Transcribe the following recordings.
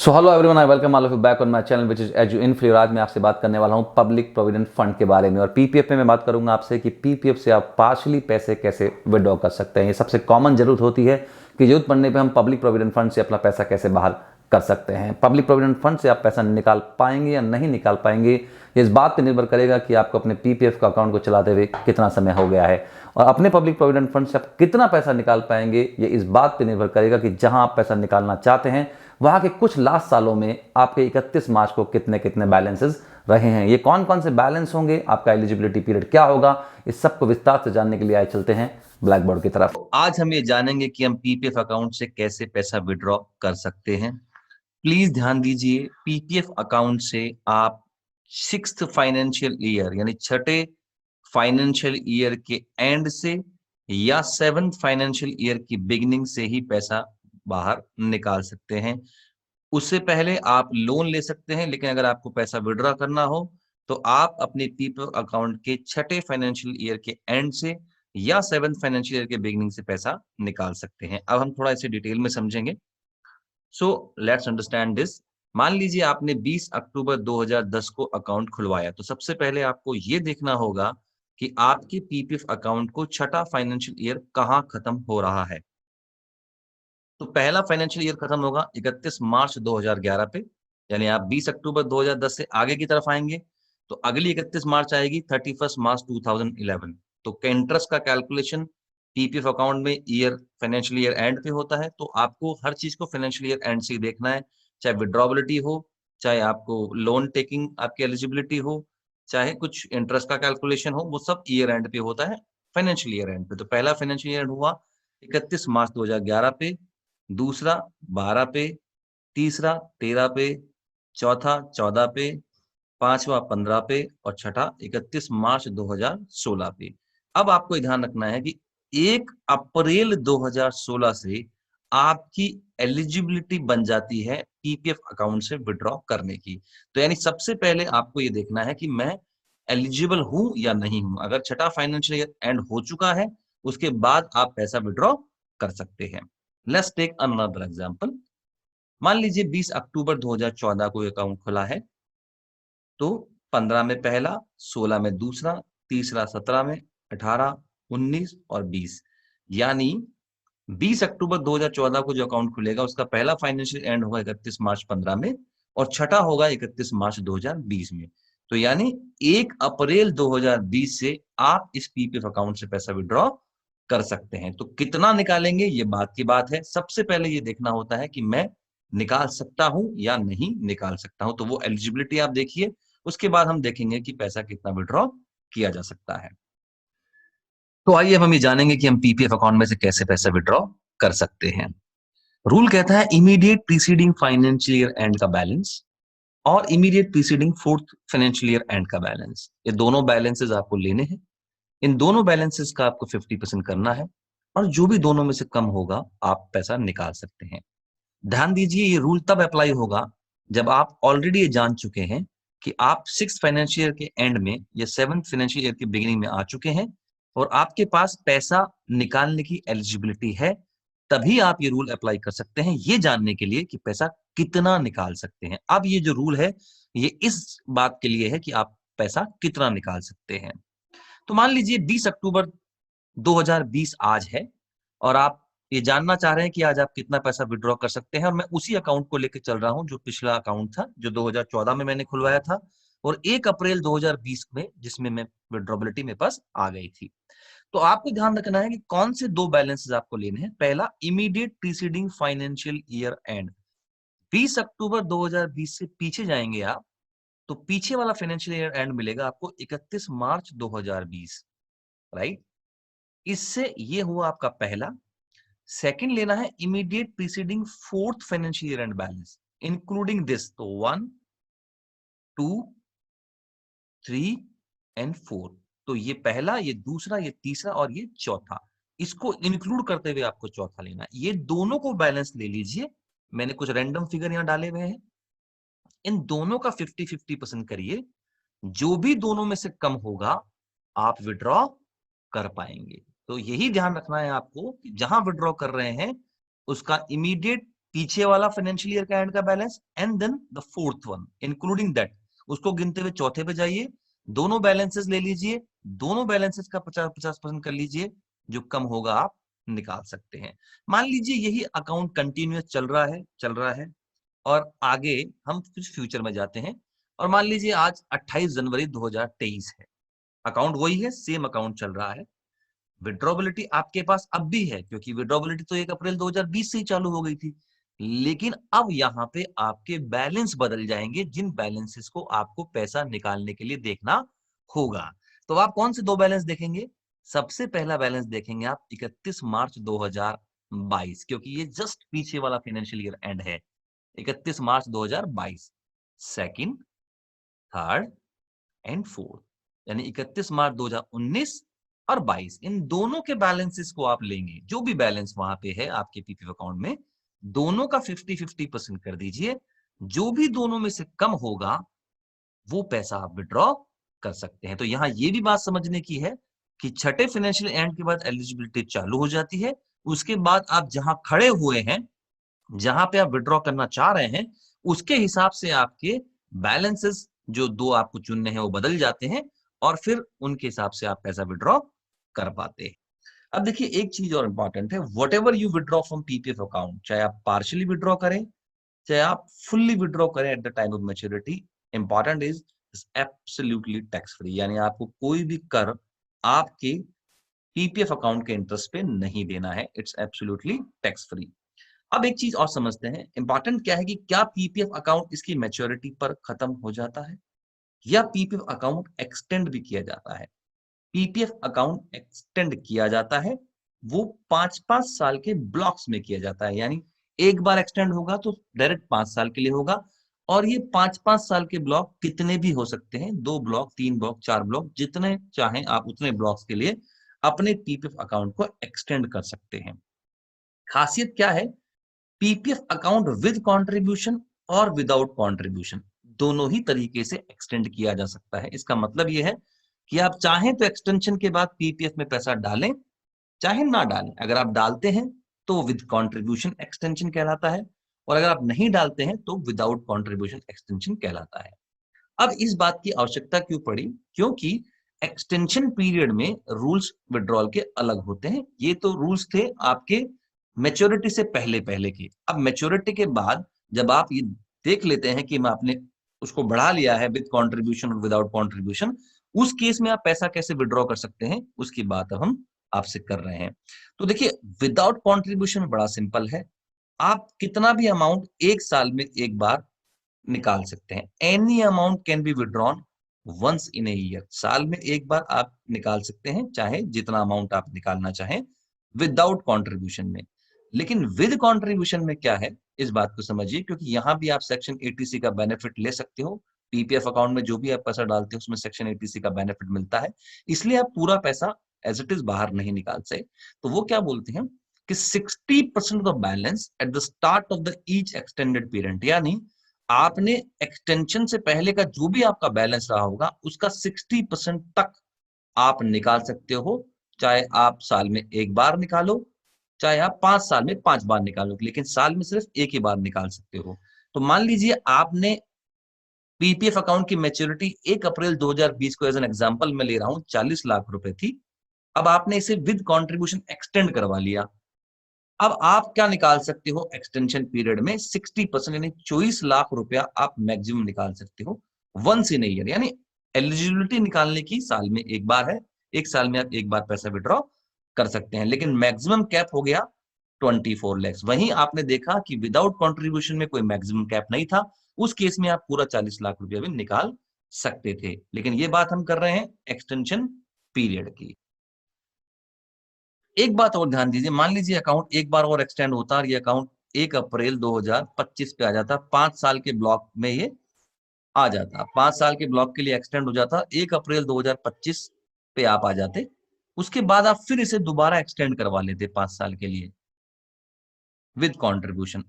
So hello everyone, I welcome all of you back on my channel which is edu in free. आज मैं आपसे बात करने वाला हूं पब्लिक प्रोविडेंट फंड के बारे में। और पीपीएफ में मैं बात करूंगा आपसे कि पीपीएफ से आप पार्शली पैसे कैसे विड्रॉ कर सकते हैं। ये सबसे कॉमन जरूरत होती है कि जरूरत पड़ने पे हम पब्लिक प्रोविडेंट फंड से अपना पैसा कैसे बाहर कर सकते हैं। पब्लिक प्रोविडेंट फंड से आप पैसा निकाल पाएंगे या नहीं निकाल पाएंगे, ये इस बात पर निर्भर करेगा कि आपको अपने पीपीएफ का अकाउंट को चलाते हुए कितना समय हो गया है। और अपने पब्लिक प्रोविडेंट फंड से आप कितना पैसा निकाल पाएंगे, ये इस बात पर निर्भर करेगा कि जहां आप पैसा निकालना चाहते हैं वहां के कुछ लास्ट सालों में आपके 31 मार्च को कितने कितने बैलेंसेस रहे हैं। ये कौन कौन से बैलेंस होंगे, आपका एलिजिबिलिटी पीरियड क्या होगा, इस सब को विस्तार से जानने के लिए आए चलते हैं ब्लैक बोर्ड की तरफ। आज हम ये जानेंगे कि हम पीपीएफ अकाउंट से कैसे पैसा विड्रॉ कर सकते हैं। प्लीज ध्यान दीजिए, पीपीएफ अकाउंट से आप 6th फाइनेंशियल ईयर यानी छठे फाइनेंशियल ईयर के एंड से या 7th फाइनेंशियल ईयर की बिगिनिंग से ही पैसा बाहर निकाल सकते हैं। उससे पहले आप लोन ले सकते हैं, लेकिन अगर आपको पैसा विड्रॉ करना हो तो आप अपने पीपीएफ अकाउंट के छठे फाइनेंशियल ईयर के एंड से या 7th फाइनेंशियल ईयर के बिगिनिंग से पैसा निकाल सकते हैं। अब हम थोड़ा इसे डिटेल में समझेंगे। So let's understand this. मान लीजिए आपने 20 अक्टूबर 2010 को अकाउंट खुलवाया, तो सबसे पहले आपको यह देखना होगा कि आपके पीपीएफ अकाउंट को छठा फाइनेंशियल ईयर कहां खत्म हो रहा है। तो पहला फाइनेंशियल ईयर खत्म होगा 31 मार्च 2011 पे, यानी आप 20 अक्टूबर 2010 से आगे की तरफ आएंगे तो अगली 31 मार्च आएगी 31 मार्च 2011। तो इंटरेस्ट का कैलकुलेशन पीपीएफ अकाउंट में ईयर फाइनेंशियल ईयर एंड पे होता है, तो आपको हर चीज को फाइनेंशियल ईयर एंड से ही देखना है। चाहे विड्रॉबिलिटी हो, चाहे आपको लोन टेकिंग आपकी एलिजिबिलिटी हो, चाहे कुछ इंटरेस्ट का कैलकुलेशन हो, वो सब ईयर एंड पे होता है, फाइनेंशियल ईयर एंड पे। तो पहला फाइनेंशियल ईयर हुआ 31 मार्च 2011 पे, दूसरा 12 पे, तीसरा 13 पे, चौथा 14 पे, पांचवा 15 पे और छठा 31 मार्च 2016 पे। अब आपको ध्यान रखना है कि 1 अप्रैल 2016 से आपकी एलिजिबिलिटी बन जाती है पीपीएफ अकाउंट से विड्रॉ करने की। तो यानी सबसे पहले आपको ये देखना है कि मैं एलिजिबल हूं या नहीं हूं। अगर छठा फाइनेंशियल ईयर एंड हो चुका है, उसके बाद आप पैसा विड्रॉ कर सकते हैं। Let's take another example. मान लीजिए 20 अक्टूबर 2014 को अकाउंट खुला है, तो 15 में पहला, 16 में दूसरा, तीसरा 17 में, 18, 19 और 20। यानी 20 अक्टूबर 2014 को जो अकाउंट खुलेगा उसका पहला फाइनेंशियल एंड होगा 31 मार्च 15 में और छठा होगा 31 मार्च 2020 में। तो यानी 1 अप्रैल 2020 से आप इस पीपीएफ अकाउंट से पैसा विड्रॉ कर सकते हैं। तो कितना निकालेंगे ये बात की बात है। सबसे पहले ये देखना होता है कि मैं निकाल सकता हूं या नहीं निकाल सकता हूं, तो वो एलिजिबिलिटी आप देखिए। उसके बाद हम देखेंगे कि पैसा कितना विड्रॉ किया जा सकता है। तो आइए अब हम ये जानेंगे कि हम पीपीएफ अकाउंट में से कैसे पैसा विड्रॉ कर सकते हैं। रूल कहता है immediate preceding financial year and का बैलेंस और immediate preceding 4th financial year and का बैलेंस, ये दोनों बैलेंसेस आपको लेने हैं। इन दोनों बैलेंसेस का आपको 50% करना है और जो भी दोनों में से कम होगा आप पैसा निकाल सकते हैं। ध्यान दीजिए, ये रूल तब अप्लाई होगा जब आप ऑलरेडी ये जान चुके हैं कि आप 6th फाइनेंशियल ईयर के एंड में या 7th फाइनेंशियल ईयर की बिगिनिंग में आ चुके हैं और आपके पास पैसा निकालने की एलिजिबिलिटी है। तभी आप ये रूल अप्लाई कर सकते हैं, ये जानने के लिए कि पैसा कितना निकाल सकते हैं। अब ये जो रूल है ये इस बात के लिए है कि आप पैसा कितना निकाल सकते हैं। तो मान लीजिए 20 अक्टूबर 2020 आज है और आप ये जानना चाह रहे हैं कि आज आप कितना पैसा विड्रॉ कर सकते हैं। और मैं उसी अकाउंट को लेकर चल रहा हूं जो पिछला अकाउंट था, जो 2014 में मैंने खुलवाया था और 1 अप्रैल 2020 में जिसमें मैं विड्रॉबिलिटी मेरे पास आ गई थी। तो आपको ध्यान रखना है कि कौन से दो बैलेंसेस आपको लेने हैं। पहला, immediate preceding financial year and. 20 अक्टूबर 2020 से पीछे जाएंगे आप तो पीछे वाला फाइनेंशियल ईयर एंड मिलेगा आपको 31 मार्च 2020, राइट। इससे ये हुआ आपका पहला। सेकंड लेना है immediate preceding 4th financial year and balance including this. तो 1, 2, 3 एंड 4। तो ये पहला, ये दूसरा, ये तीसरा और ये चौथा, इसको इंक्लूड करते हुए आपको चौथा लेना है। ये दोनों को बैलेंस ले लीजिए। मैंने कुछ रैंडम फिगर यहां डाले हुए हैं, इन दोनों का 50-50% करिए। जो भी दोनों में से कम होगा आप विड्रॉ कर पाएंगे। तो यही ध्यान रखना है आपको कि जहां विड्रॉ कर रहे हैं उसका इमीडिएट पीछे वाला फाइनेंशियल ईयर का एंड का balance and then the fourth one including that, उसको गिनते हुए चौथे पे जाइए, दोनों बैलेंसेस ले लीजिए, दोनों बैलेंसेस का 50-50% कर लीजिए, जो कम होगा आप निकाल सकते हैं। मान लीजिए यही अकाउंट कंटिन्यूअस चल रहा है और आगे हम कुछ फ्यूचर में जाते हैं और मान लीजिए आज 28 जनवरी 2023 है, अकाउंट वही है, सेम अकाउंट चल रहा है, विड्रॉबिलिटी आपके पास अब भी है क्योंकि विड्रॉबिलिटी तो 1 अप्रैल 2020 से ही चालू हो गई थी, लेकिन अब यहाँ पे आपके बैलेंस बदल जाएंगे, जिन बैलेंसेस को आपको पैसा निकालने के लिए देखना होगा। तो आप कौन से दो बैलेंस देखेंगे? सबसे पहला बैलेंस देखेंगे आप 31 मार्च 2022, क्योंकि ये जस्ट पीछे वाला फाइनेंशियल ईयर एंड है, 31 मार्च 2022। सेकंड, थर्ड एंड फोर्थ, यानी 31 मार्च 2019 और 22, इन दोनों के बैलेंसेस को आप लेंगे, जो भी बैलेंस वहां पे है आपके पीपीएफ अकाउंट में, दोनों का 50-50% कर दीजिए, जो भी दोनों में से कम होगा वो पैसा आप विड्रॉ कर सकते हैं। तो यहाँ ये भी बात समझने की है कि छठे फाइनेंशियल एंड के बाद एलिजिबिलिटी चालू हो जाती है, उसके बाद आप जहां खड़े हुए हैं, जहां पे आप विड्रॉ करना चाह रहे हैं, उसके हिसाब से आपके बैलेंसेस जो दो आपको चुनने हैं वो बदल जाते हैं और फिर उनके हिसाब से आप पैसा विड्रॉ कर पाते हैं। अब देखिए एक चीज और इंपॉर्टेंट है, what ever you withdraw from PPF account, चाहे आप पार्शियली विड्रॉ करें चाहे आप फुल्ली विड्रॉ करें at the time of maturity, important is absolutely tax free, यानी आपको कोई भी कर आपके पीपीएफ अकाउंट के इंटरेस्ट पे नहीं देना है, इट्स एब्सोल्युटली टैक्स फ्री। अब एक चीज और समझते हैं, इंपॉर्टेंट क्या है कि क्या पीपीएफ अकाउंट इसकी मैच्योरिटी पर खत्म हो जाता है या पीपीएफ अकाउंट एक्सटेंड भी किया जाता है? पीपीएफ अकाउंट एक्सटेंड किया जाता है, वो 5-5 साल के ब्लॉक्स में किया जाता है, यानी एक बार एक्सटेंड होगा तो डायरेक्ट 5 साल के लिए होगा, और ये 5-5 साल के ब्लॉक कितने भी हो सकते हैं, 2 ब्लॉक, 3 ब्लॉक, 4 ब्लॉक, जितने चाहें आप उतने ब्लॉक्स के लिए अपने पीपीएफ अकाउंट को एक्सटेंड कर सकते हैं। खासियत क्या है, पीपीएफ अकाउंट विद कंट्रीब्यूशन और विदाउट कंट्रीब्यूशन दोनों ही तरीके से एक्सटेंड किया जा सकता है। इसका मतलब यह है कि आप चाहें तो एक्सटेंशन के बाद पीपीएफ में पैसा डालें, चाहे ना डालें। अगर आप डालते हैं तो विद कंट्रीब्यूशन एक्सटेंशन कहलाता है, और अगर आप नहीं डालते हैं तो विदाउट कंट्रीब्यूशन एक्सटेंशन कहलाता है। अब इस बात की आवश्यकता क्यों पड़ी? क्योंकि एक्सटेंशन पीरियड में रूल्स विड्रॉल के अलग होते हैं। ये तो रूल्स थे आपके मैच्योरिटी से पहले पहले के। अब मैच्योरिटी के बाद जब आप ये देख लेते हैं कि मैं आपने उसको बढ़ा लिया है विद कंट्रीब्यूशन और विदाउट कंट्रीब्यूशन, उस केस में आप पैसा कैसे विड्रॉ कर सकते हैं उसकी बात अब हम आपसे कर रहे हैं। तो देखिए विदाउट कंट्रीब्यूशन बड़ा सिंपल है, आप कितना भी अमाउंट एक साल में एक बार निकाल सकते हैं। Any amount can be withdrawn once in a year, साल में एक बार आप निकाल सकते हैं, चाहे जितना अमाउंट आप निकालना चाहें विदाउट कंट्रीब्यूशन में। लेकिन विद कंट्रीब्यूशन में क्या है, इस बात को समझिए, क्योंकि यहां भी आप सेक्शन 80C का बेनिफिट ले सकते हो। पीपीएफ अकाउंट में जो भी आप पैसा डालते हो उसमें सेक्शन 80C का बेनिफिट मिलता है, इसलिए आप पूरा पैसा एज इट इज बाहर नहीं निकाल सकते। तो वो क्या बोलते हैं कि 60% of the balance at the start of the each extended period, यानी आपने एक्सटेंशन से पहले का जो भी आपका बैलेंस रहा होगा उसका 60% तक आप निकाल सकते हो, चाहे आप साल में एक बार निकालो, चाहे आप 5 साल में 5 बार निकालो, लेकिन साल में सिर्फ एक ही बार निकाल सकते हो। तो मान लीजिए आपने पीपीएफ अकाउंट की मैच्योरिटी 1 अप्रैल 2020 को एज एन एग्जांपल में ले रहा हूं 40 लाख रुपए थी, अब आपने इसे विद कंट्रीब्यूशन एक्सटेंड करवा लिया। अब आप क्या निकाल सकते हो एक्सटेंशन पीरियड में? 60% यानी 24 लाख रुपया आप मैक्सिमम निकाल सकते हो वंस इन ईयर, यानी एलिजिबिलिटी निकालने की साल में एक बार है, एक साल में आप एक बार पैसा विड्रॉ कर सकते हैं, लेकिन मैक्सिमम कैप हो गया 24 लाख। वहीं आपने देखा कि विदाउट कंट्रीब्यूशन में कोई मैक्सिमम कैप नहीं था, उस केस में आप पूरा 40 लाख रुपया भी निकाल सकते थे, लेकिन ये बात हम कर रहे हैं एक्सटेंशन पीरियड की। एक बात और ध्यान दीजिए, मान लीजिए अकाउंट एक बार और एक्सटेंड होता और ये अकाउंट 1 अप्रैल 2025 पे आ जाता, 5 साल के ब्लॉक में ये आ जाता, 5 साल के ब्लॉक के लिए एक्सटेंड हो जाता, 1 अप्रैल 2025 पे आप आ जाते, उसके बाद आप फिर इसे दोबारा एक्सटेंड करवा लेते 5 साल के लिए विद कंट्रीब्यूशन।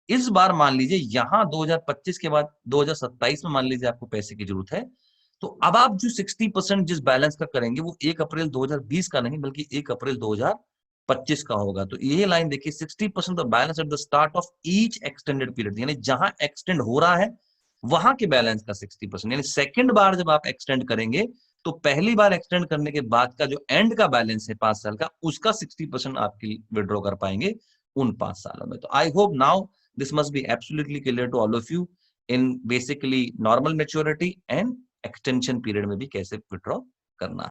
इस बार मान लीजिए यहां 2025 के बाद 2027 में मान लीजिए आपको पैसे की जरूरत है, तो अब आप जो 60% जिस बैलेंस का करेंगे वो 1 अप्रैल 2020 का नहीं बल्कि 1 अप्रैल 25 का होगा। तो ये लाइन देखिए 60% of balance at the start of each extended period, यानी जहां एक्सटेंड हो रहा है वहां के बैलेंस का 60%, यानी सेकंड बार जब आप एक्सटेंड करेंगे तो पहली बार एक्सटेंड करने के बाद का जो एंड का बैलेंस है 5 साल का, उसका 60% आपकी विड्रॉ कर पाएंगे उन 5 सालों में। तो I hope now this must be absolutely clear to all of you in basically normal maturity and extension period में भी कैसे विड्रॉ करना है।